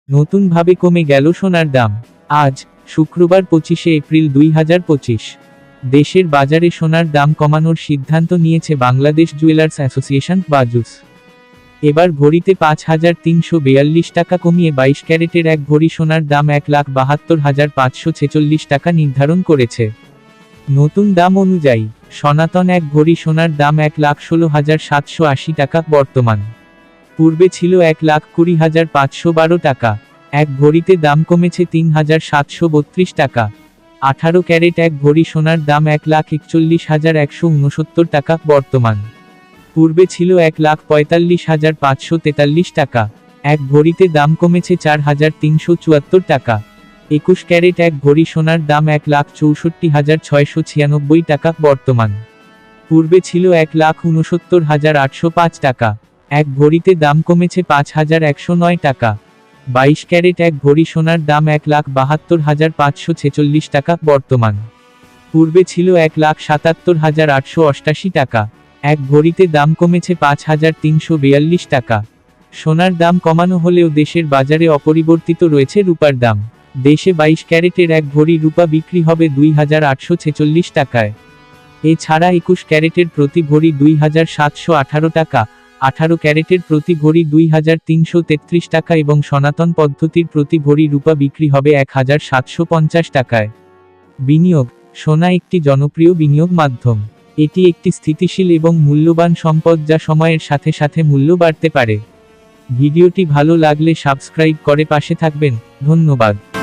নতুনভাবে কমে গেল সোনার দাম। আজ শুক্রবার 25শে এপ্রিল 2025। দেশের বাজারে সোনার দাম কমানোর সিদ্ধান্ত নিয়েছে বাংলাদেশ জুয়েলার্স অ্যাসোসিয়েশন বাজুস। এবার ভরিতে 5,342 টাকা কমিয়ে 22 ক্যারেটের এক ভরি সোনার দাম 1,72,546 টাকা নির্ধারণ করেছে। নতুন দাম অনুযায়ী সনাতন এক ভরি সোনার দাম 1,16,780 টাকা বর্তমান। পূর্বে ছিল 1,20,512 টাকা। এক ভরিতে দাম কমেছে 3,732 টাকা। 18 ক্যারেট এক ভরি সোনার দাম 1,41,169 টাকা বর্তমান। পূর্বে ছিল 1,45,543 টাকা। এক ভরিতে দাম কমেছে 4,374 টাকা। 21 ক্যারেট এক ভরি সোনার দাম 1,64,696 টাকা বর্তমান। পূর্বে ছিল 1,69,805 টাকা। এক ভরিতে দাম কমেছে 5,109 টাকা। 22 ক্যারেট এক ভরি সোনার দাম 1,72,546 টাকা বর্তমান। পূর্বে ছিল 1,77,888 টাকা। এক ভরিতে দাম কমেছে 5,342 টাকা। সোনার দাম কমানো হলেও দেশের বাজারে অপরিবর্তিত রয়েছে রূপার দাম। দেশে 22 ক্যারেটের এক ভরি রূপা বিক্রি হবে 2,846 টাকায়। এছাড়া 21 ক্যারেটের প্রতি ভরি 2,718 টাকা, 18 ক্যারেটের প্রতি ভরি 2,333 টাকা এবং সনাতন পদ্ধতির প্রতি ভরি রূপা বিক্রি হবে 1,750 টাকায়। বিনিয়োগ: সোনা একটি জনপ্রিয় বিনিয়োগ মাধ্যম। এটি একটি স্থিতিশীল এবং মূল্যবান সম্পদ যা সময়ের সাথে সাথে মূল্য বাড়তে পারে। ভিডিওটি ভালো লাগলে সাবস্ক্রাইব করে পাশে থাকবেন। ধন্যবাদ।